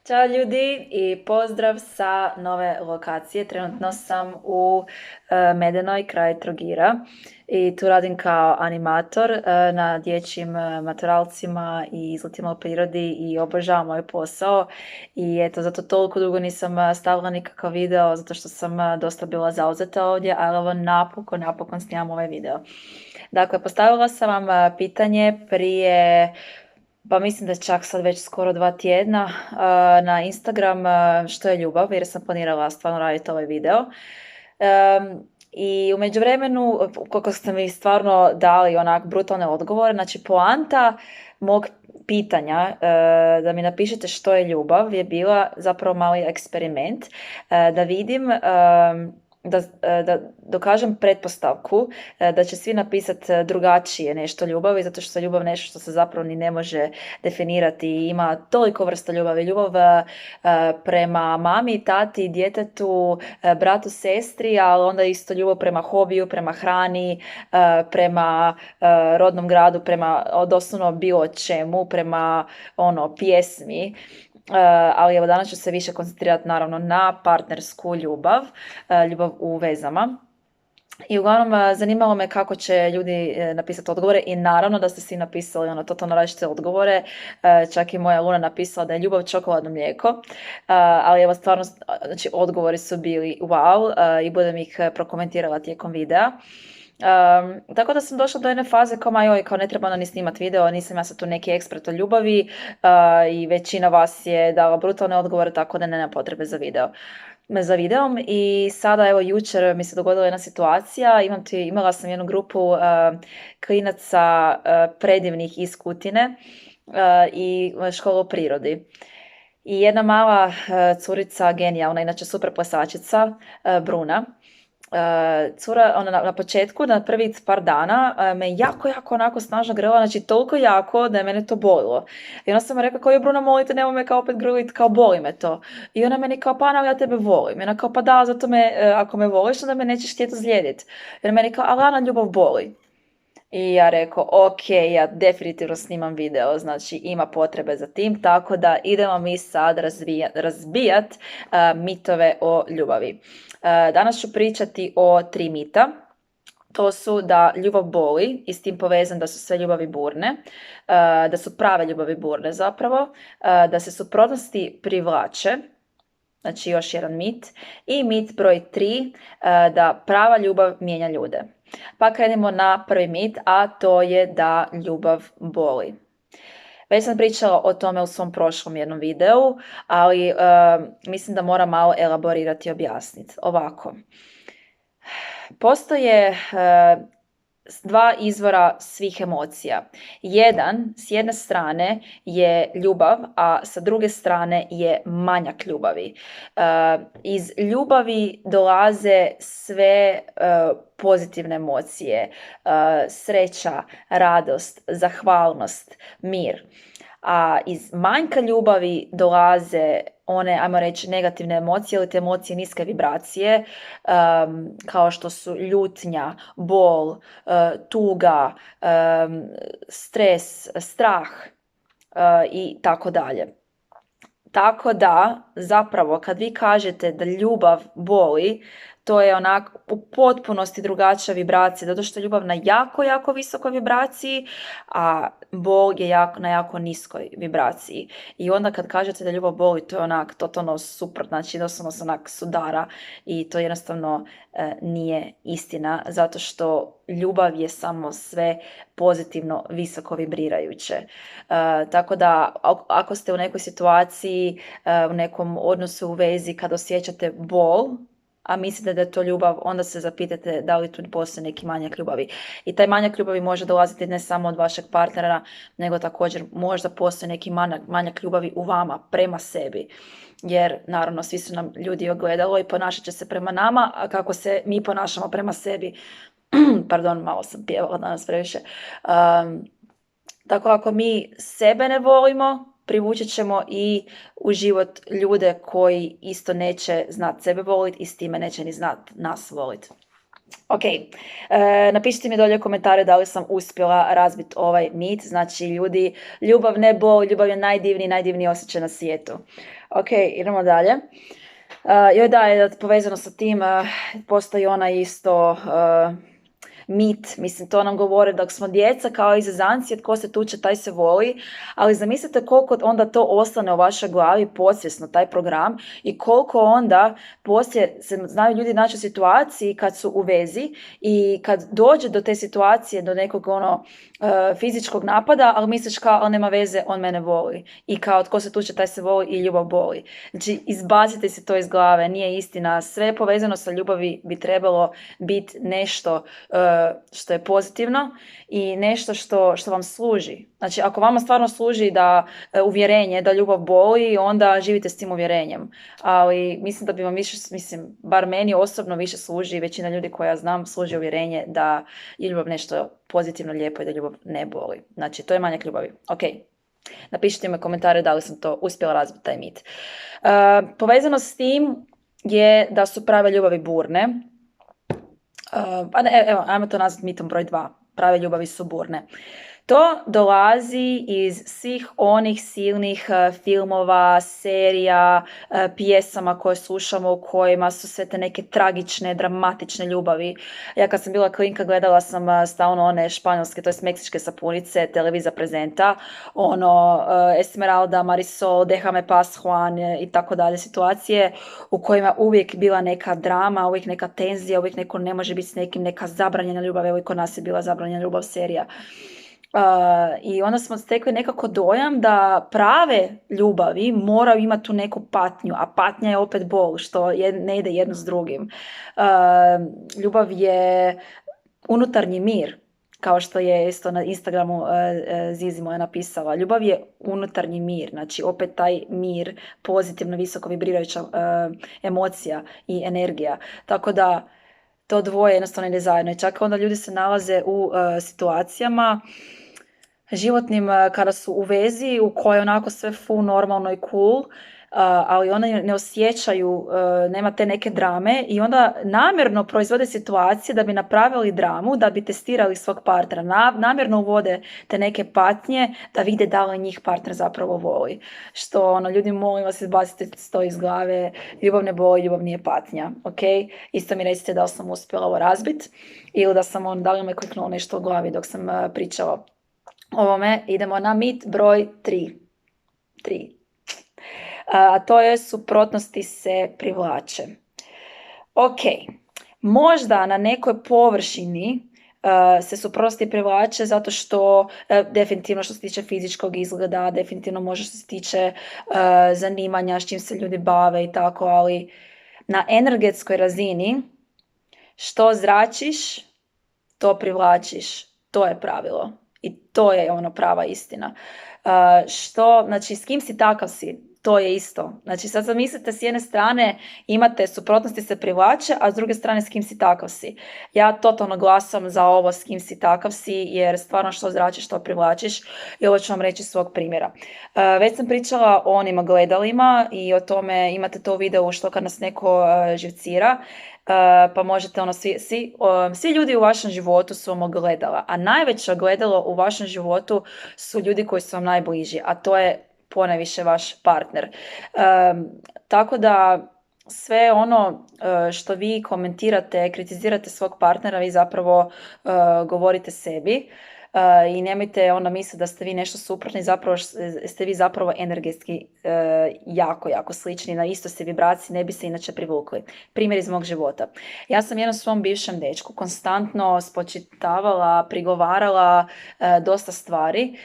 Ćao ljudi i pozdrav sa nove lokacije. Trenutno sam u Medenoj kraj Trogira i tu radim kao animator na dječjim maturalcima i izletima u prirodi i obožavam moj posao. I eto, zato toliko dugo nisam stavila nikakav video, zato što sam dosta bila zauzeta ovdje, ali evo napokon snimam ovaj video. Dakle, postavila sam vam pitanje prije pa mislim da je čak sad već skoro 2 tjedna na Instagram što je ljubav, jer sam planirala stvarno raditi ovaj video. I u međuvremenu, koliko ste mi stvarno dali onak brutalne odgovore, znači poanta mog pitanja da mi napišete što je ljubav je bila zapravo mali eksperiment da vidim da dokažem pretpostavku da će svi napisati drugačije nešto ljubavi, zato što je ljubav nešto što se zapravo ni ne može definirati i ima toliko vrsta ljubavi. Ljubav prema mami, tati, djetetu, bratu, sestri, ali onda isto ljubav prema hobiju, prema hrani, prema rodnom gradu, prema doslovno bilo čemu, prema pjesmi. Ali evo danas ću se više koncentrirati naravno na partnersku ljubav, ljubav u vezama. I uglavnom zanimalo me kako će ljudi napisati odgovore i naravno da ste svi napisali totalno različite odgovore. Čak i moja Luna napisala da je ljubav čokoladno mlijeko, ali evo stvarno, znači odgovori su bili wow i budem ih prokomentirala tijekom videa. Tako da sam došla do jedne faze kao ne treba ni snimat video, nisam ja sad tu neki ekspert o ljubavi i većina vas je dala brutalne odgovore, tako da nema potrebe za videom. I sada evo jučer mi se dogodila jedna situacija, imala sam jednu grupu klinaca predivnih iz Kutine i školu u prirodi. I jedna mala curica, genijalna, inače super plesačica, Bruna, cura, ona na početku, na prvih par dana, me jako onako snažno grla, znači toliko jako da je mene to bolilo. I onda sam rekla kao, je Bruna, molite, nemoj me kao opet grlit, kao boli me to. I ona meni kao, pa Ana, ja tebe volim. I ona kao, pa da, zato ako me voliš, onda me nećeš htjeti ozlijedit. I ona meni kao, ali Ana, ljubav boli. I ja rekao, ok, ja definitivno snimam video, znači ima potrebe za tim, tako da idemo mi sad razbijat mitove o ljubavi. Danas ću pričati o 3 mita. To su da ljubav boli i s tim povezan da su sve ljubavi burne, da su prave ljubavi burne zapravo, da se suprotnosti privlače, znači još jedan mit. I mit broj 3, da prava ljubav mijenja ljude. Pa krenimo na prvi mit, a to je da ljubav boli. Već sam pričala o tome u svom prošlom jednom videu, ali mislim da moram malo elaborirati i objasniti. Ovako, postoje 2 izvora svih emocija. Jedan, s jedne strane, je ljubav, a sa druge strane je manjak ljubavi. Iz ljubavi dolaze sve pozitivne emocije, sreća, radost, zahvalnost, mir. A iz manjka ljubavi dolaze one, ajmo reći, negativne emocije ili te emocije niske vibracije, kao što su ljutnja, bol, tuga, stres, strah i tako dalje. Tako da, zapravo, kad vi kažete da ljubav boli, to je onak u potpunosti drugačija vibracija, zato što je ljubav na jako visokoj vibraciji, a bol je na jako niskoj vibraciji. I onda kad kažete da ljubav boli, to je onak totalno suprotno, znači doslovno se onak sudara i to jednostavno nije istina, zato što ljubav je samo sve pozitivno, visoko vibrirajuće. Tako da ako ste u nekoj situaciji, u nekom odnosu u vezi kad osjećate bol, a mislite da je to ljubav, onda se zapitajte da li tu postoji neki manjak ljubavi. I taj manjak ljubavi može dolaziti ne samo od vašeg partnera, nego također možda postoji neki manjak ljubavi u vama, prema sebi. Jer naravno svi su nam ljudi ogledalo i ponašat će se prema nama, a kako se mi ponašamo prema sebi. Pardon, malo sam pjevala danas previše. Tako ako mi sebe ne volimo, privući ćemo i u život ljude koji isto neće znat sebe voliti i s time neće ni znat nas voliti. Ok, napišite mi dolje komentare da li sam uspjela razbiti ovaj mit. Znači, ljudi, ljubav ne boli, ljubav je najdivniji osjećaj na svijetu. Ok, idemo dalje. Joj da, je povezano sa tim, postoji ona isto mit, mislim to nam govore dok smo djeca kao izazanci, tko se tuče taj se voli, ali zamislite koliko onda to ostane u vašoj glavi podsvjesno taj program i koliko onda poslije se znaju ljudi naći u situaciji kad su u vezi i kad dođe do te situacije, do nekog fizičkog napada, ali misliš kao, ali nema veze, on mene voli. I kao, tko se tuče, taj se voli i ljubav boli. Znači, izbacite se to iz glave, nije istina. Sve povezano sa ljubavi bi trebalo biti nešto što je pozitivno i nešto što vam služi. Znači, ako vama stvarno služi da uvjerenje, da ljubav boli, onda živite s tim uvjerenjem. Ali mislim da bi vam više, bar meni osobno više služi, većina ljudi koja ja znam služi uvjerenje da je ljubav nešto pozitivno, lijepo i da ljubav ne boli. Znači, to je manjak ljubavi. Ok, napišite mi komentare da li sam to uspjela razbiti taj mit. Povezano s tim je da su prave ljubavi burne. Evo, ajmo to nazvati mitom broj 2. Prave ljubavi su burne. To dolazi iz svih onih silnih filmova, serija, pjesama koje slušamo u kojima su sve te neke tragične, dramatične ljubavi. Ja kad sam bila klinka gledala sam stalno one španjolske, to jest meksičke sapunice, Televisa Presenta, Esmeralda, Marisol, Déjame paz Juan i tako dalje situacije u kojima uvijek bila neka drama, uvijek neka tenzija, uvijek neko ne može biti s nekim, neka zabranjena ljubav, evo i kod nas je bila zabranjena ljubav serija. I onda smo stekli nekako dojam da prave ljubavi moraju imati tu neku patnju, a patnja je opet bol, što ne ide jedno s drugim. Ljubav je unutarnji mir, kao što je isto na Instagramu Zizi moja napisala. Ljubav je unutarnji mir, znači opet taj mir, pozitivno, visoko vibrirajuća emocija i energija. Tako da to dvoje jednostavno ide zajedno. I čak onda ljudi se nalaze u situacijama životnim kada su u vezi u kojoj je onako sve normalno i cool, ali oni ne osjećaju, nema te neke drame i onda namjerno proizvode situacije da bi napravili dramu, da bi testirali svog partnera. Namjerno uvode te neke patnje da vide da li njih partner zapravo voli. Što ljudi, molim vas, izbacite to iz glave, ljubav ne boli, ljubav nije patnja. Okay? Isto mi recite da li sam uspjela ovo razbit ili da li me kliknulo nešto u glavi dok sam pričala ovome. Idemo na mit broj 3. A to je suprotnosti se privlače. Ok, možda na nekoj površini se suprotnosti privlače zato što definitivno što se tiče fizičkog izgleda, definitivno može što se tiče zanimanja, s čim se ljudi bave i tako, ali na energetskoj razini što zračiš, to privlačiš. To je pravilo. I to je prava istina. Znači, s kim si takav si, to je isto. Znači, sad zamislite, s jedne strane imate suprotnosti se privlače, a s druge strane s kim si takav si. Ja totalno glasam za ovo s kim si takav si, jer stvarno što zračiš, to privlačiš. I ovo ću vam reći svog primjera. Već sam pričala o onim gledalima i o tome imate to u videu što kad nas neko živcira. Pa možete svi ljudi u vašem životu su vam ogledala, a najveće ogledalo u vašem životu su ljudi koji su vam najbliži, a to je ponajviše vaš partner. Tako da sve što vi komentirate, kritizirate svog partnera, vi zapravo govorite sebi. I nemojte onda misliti da ste vi nešto suprotni, zapravo ste vi zapravo energetski jako slični, na isto ste vibraciji, ne bi se inače privukli. Primjer iz mog života. Ja sam jednom svom bivšem dečku konstantno spočitavala, prigovarala dosta stvari,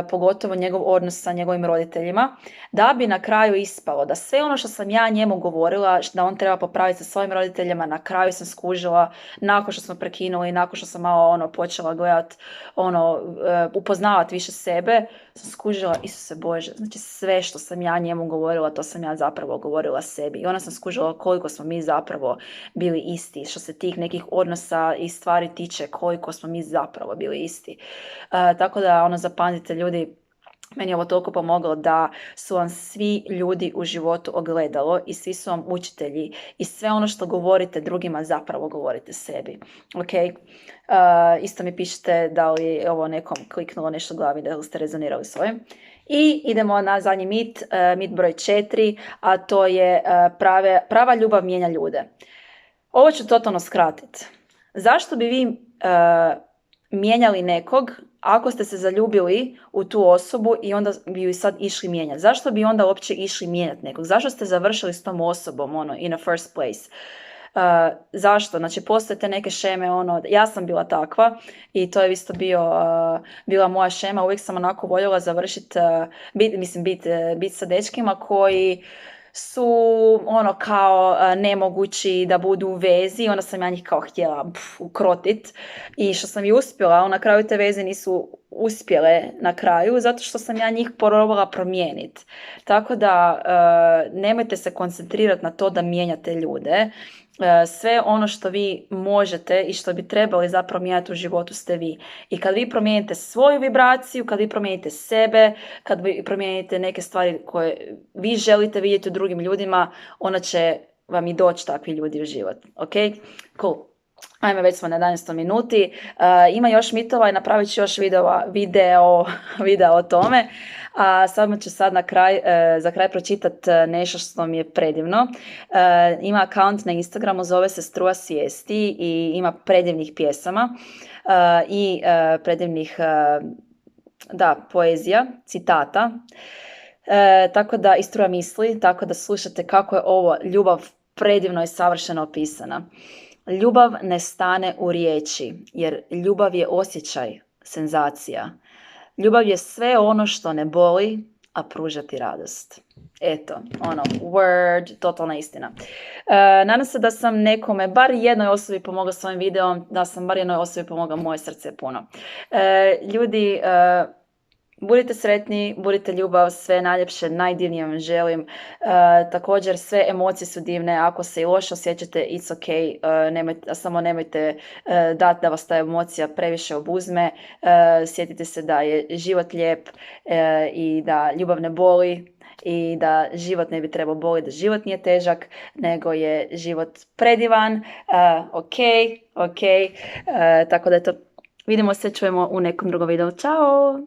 pogotovo njegov odnos sa njegovim roditeljima, da bi na kraju ispalo da sve ono što sam ja njemu govorila, da on treba popraviti sa svojim roditeljima, na kraju sam skužila, nakon što smo prekinuli, nakon što sam malo počela gledati upoznavati više sebe, sam skužila, Isuse Bože, znači sve što sam ja njemu govorila, to sam ja zapravo govorila sebi. I onda sam skužila koliko smo mi zapravo bili isti, što se tih nekih odnosa i stvari tiče, koliko smo mi zapravo bili isti. Tako da, zapamtite ljudi, Meni je ovo toliko pomoglo da su vam svi ljudi u životu ogledalo i svi su vam učitelji i sve ono što govorite drugima zapravo govorite sebi. Ok? Isto mi pišite da li je ovo nekom kliknulo nešto u glavi, da li ste rezonirali s ovim. I idemo na zadnji mit, mit broj 4, a to je prava ljubav mijenja ljude. Ovo ću totalno skratiti. Zašto bi vi mijenjali nekog ako ste se zaljubili u tu osobu i onda bi ju sad išli mijenjati? Zašto bi onda uopće išli mijenjati nekog? Zašto ste završili s tom osobom, in the first place? Zašto? Znači, postoje te neke šeme, ja sam bila takva i to je isto bila moja šema. Uvijek sam onako voljela završiti, biti sa dečkima koji su kao nemogući da budu u vezi, onda sam ja njih kao htjela ukrotit i što sam i uspjela, na kraju te veze nisu uspjele na kraju zato što sam ja njih probala promijeniti. Tako da nemojte se koncentrirati na to da mijenjate ljude. Sve ono što vi možete i što bi trebali zapravo mijenjati u životu ste vi. I kad vi promijenite svoju vibraciju, kad vi promijenite sebe, kad vi promijenite neke stvari koje vi želite vidjeti u drugim ljudima, onda će vam i doći takvi ljudi u život. Ok? Cool. Ajme, već smo na 11. minuti. Ima još mitova i napravit ću još video o tome. A sad ću za kraj pročitati nešto što mi je predivno. Ima account na Instagramu, zove se Struja svijesti i ima predivnih pjesama i predivnih poezija, citata. Tako da i struja misli, tako da slušate kako je ovo ljubav predivno i savršeno opisana. Ljubav ne stane u riječi, jer ljubav je osjećaj, senzacija. Ljubav je sve ono što ne boli, a pruža ti radost. Eto, word, totalna istina. Nadam se da sam nekome, bar jednoj osobi pomogla s ovim videom, da sam bar jednoj osobi pomogla, moje srce puno. Ljudi, budite sretni, budite ljubav, sve najljepše, najdivnije vam želim. Također sve emocije su divne, ako se i loše osjećate, it's ok, samo nemojte dati da vas ta emocija previše obuzme. Sjetite se da je život lijep i da ljubav ne boli i da život ne bi trebao boliti, da život nije težak, nego je život predivan, ok, tako da je to. Vidimo se, čujemo u nekom drugom videu. Ćao!